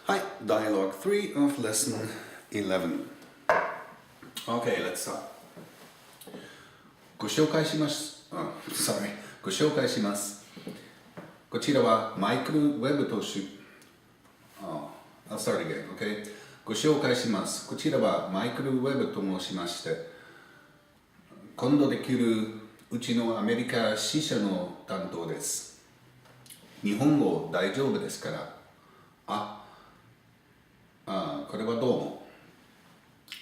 Hi, Dialog 3 of lesson 11. Okay, let's start. ご紹介します。ご紹介します。こちらはマイクロウェブとI'll start again, okay? ご紹介します。こちらはマイクロウェブと申しまして、今度できるうちのアメリカ支社の担当です。日本語大丈夫ですから。これはどうも。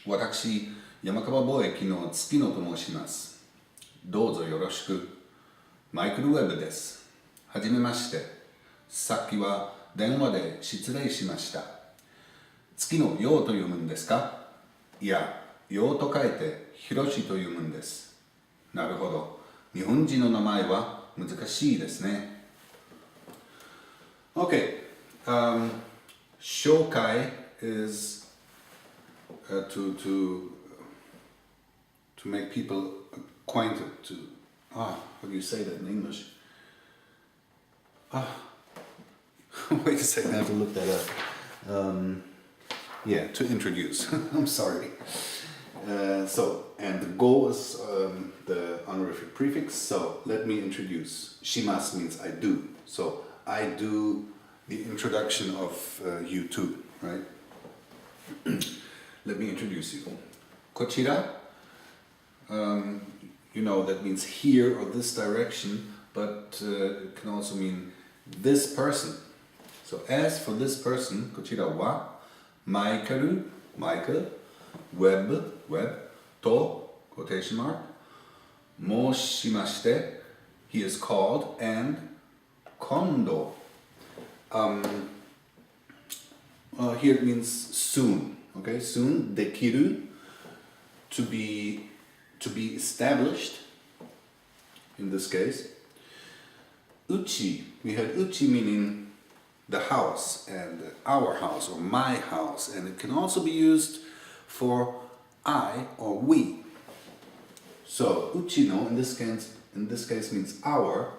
私、山川貿易の月野と申します。どうぞよろしく。マイクロウェブです。はじめまして。さっきは電話で失礼しました。月野陽と読むんですか？いや、陽と書いて広しと読むんです。なるほど。日本人の名前は難しいですね。Okay. 紹介 is to make people acquainted to how do you say that in English? Wait a second, I have to look that up. To introduce. I'm sorry. And the go is the honorific prefix, so let me introduce. Shimasu means I do. So I do the introduction of you two, right? Let me introduce you. Kochira, that means here or this direction, but it can also mean this person. So as for this person, kochira wa, Michael, web, to, quotation mark, moshimashite, he is called, and kondo. Here it means soon. Okay, soon, dekiru, to be established. In this case, uchi. We had uchi meaning the house and our house or my house, and it can also be used for I or we. So uchi no in this case means our.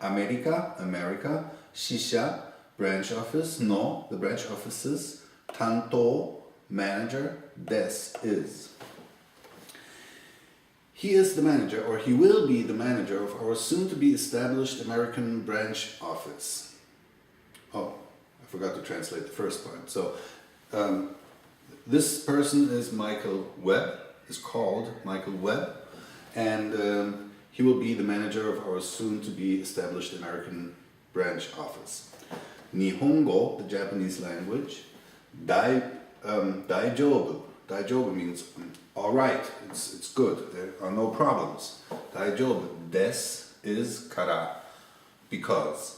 America, shisha, branch office, no, the branch offices, tanto, manager, des is. He is the manager, or he will be the manager of our soon-to-be established American branch office. Oh, I forgot to translate the first part. So, this person is called Michael Webb, and he will be the manager of our soon-to-be established American branch office. Nihongo, the Japanese language. Daijoubu. Daijoubu means all right, it's good, there are no problems. Daijoubu. Des is kara, because.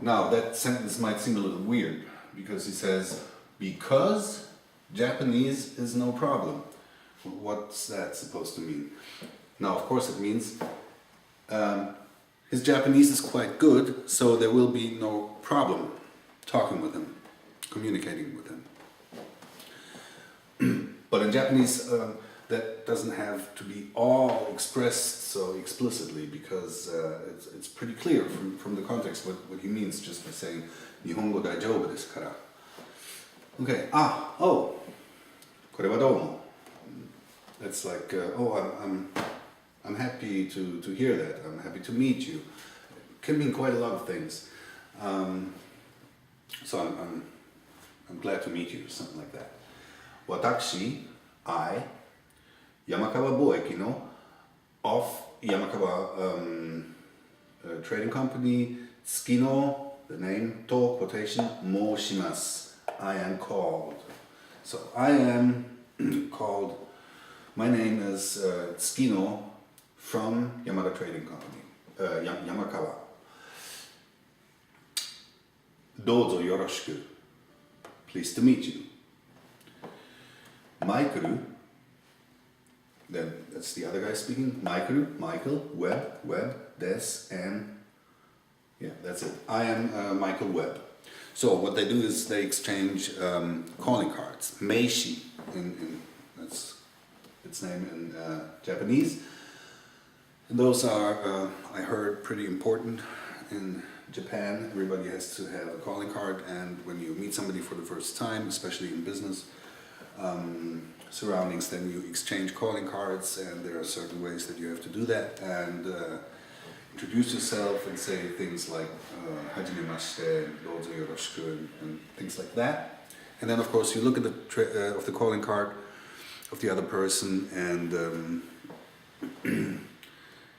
Now that sentence might seem a little weird because he says, because Japanese is no problem. What's that supposed to mean? Now, of course, it means his Japanese is quite good, so there will be no problem talking with him, communicating with him. But in Japanese, that doesn't have to be all expressed so explicitly, because it's pretty clear from the context what he means just by saying Nihongo daijoubu desu kara. Okay. Kore wa doumo. That's like, I'm happy to hear that. I'm happy to meet you. It can mean quite a lot of things. So I'm glad to meet you, something like that. Watashi, I, Yamakawa Boeki no, of Yamakawa trading company, Tsukino, the name, to, quotation, moshimasu, I am called. So I am called, my name is Tsukino from Yamada Trading Company, Yamakawa. Dozo yoroshiku. Pleased to meet you. Michael, then that's the other guy speaking. Michael, Webb, des, and that's it. I am Michael Webb. So what they do is they exchange calling cards. Meishi, that's its name in Japanese. And those are, I heard, pretty important in Japan, everybody has to have a calling card, and when you meet somebody for the first time, especially in business surroundings, then you exchange calling cards, and there are certain ways that you have to do that, and introduce yourself and say things like hajimemashite, dozo yoroshiku, and things like that. And then of course you look at the calling card of the other person and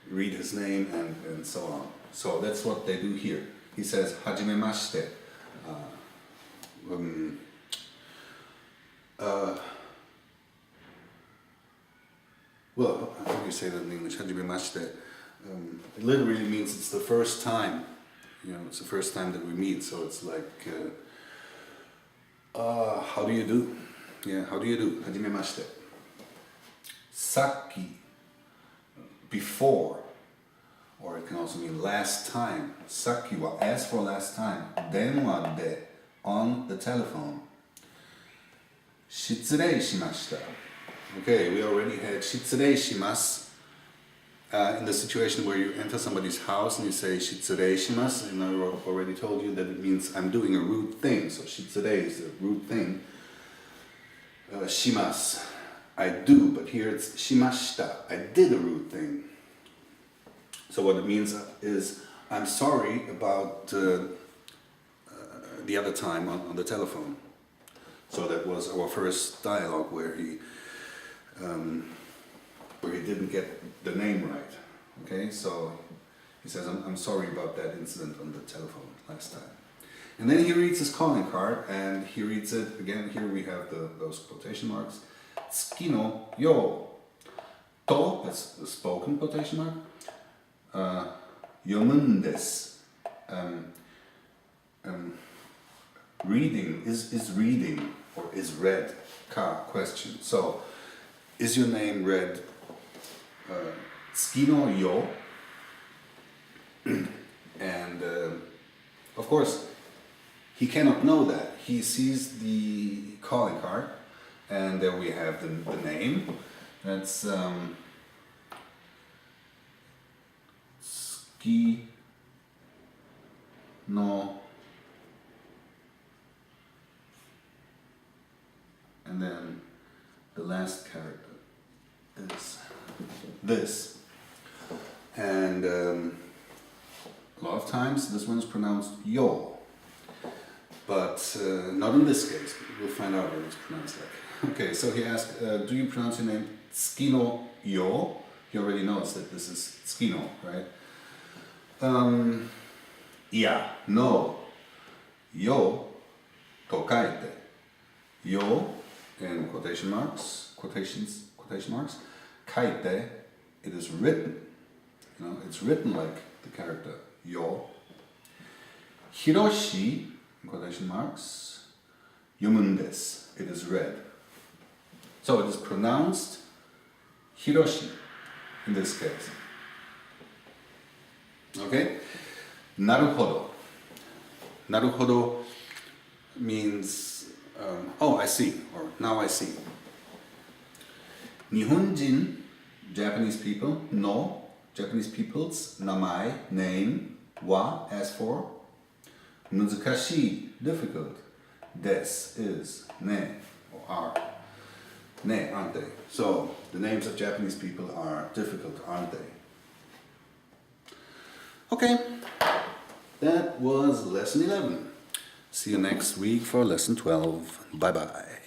read his name and so on. So that's what they do here. He says hajimemashite. Well, how do you say that in English? Hajimemashite. It literally means it's the first time. You know, it's the first time that we meet. So it's like, how do you do? Yeah, how do you do? Hajimemashite. Sakki, before, or it can also mean last time. Sakki wa, as for last time. Denwa de, on the telephone. Shitsurei shimashita. Okay, we already had shitsurei shimasu in the situation where you enter somebody's house and you say shitsurei shimasu, and I already told you that it means I'm doing a rude thing. So shitsurei is a rude thing. Shimasu, I do, but here it's shimashita, I did a rude thing. So what it means is I'm sorry about the other time on the telephone. So that was our first dialogue where he didn't get the name right. Okay, so he says, I'm sorry about that incident on the telephone last time. And then he reads his calling card, and he reads it again. Here we have those quotation marks. Tsuki no yo. To, that's the spoken quotation mark. Yomun desu. Reading is reading or is read. Ka, question. So, is your name read Tsuki no yo? And of course, he cannot know that. He sees the calling card, and there we have the name. That's Tsuki no, and then the last character is this. And a lot of times this one is pronounced yo, but not in this case. We'll find out what it's pronounced like. Okay, so he asked, do you pronounce your name Tsuki no yo? He already knows that this is Tsuki no, right? Yeah, no. Yo to kaite. Yo in quotation marks, quotation marks. Kaite, it is written. You know, it's written like the character yo. Hiroshi, in quotation marks, yomun desu, it is read. So it is pronounced Hiroshi in this case. Okay? Naruhodo. Naruhodo means, oh, I see, or now I see. Nihonjin, Japanese people, no, Japanese people's namae, name, wa, as for, muzukashii, difficult, des, is, ne, or are, ne, aren't they? So, the names of Japanese people are difficult, aren't they? Okay, that was lesson 11. See you next week for lesson 12. Bye bye.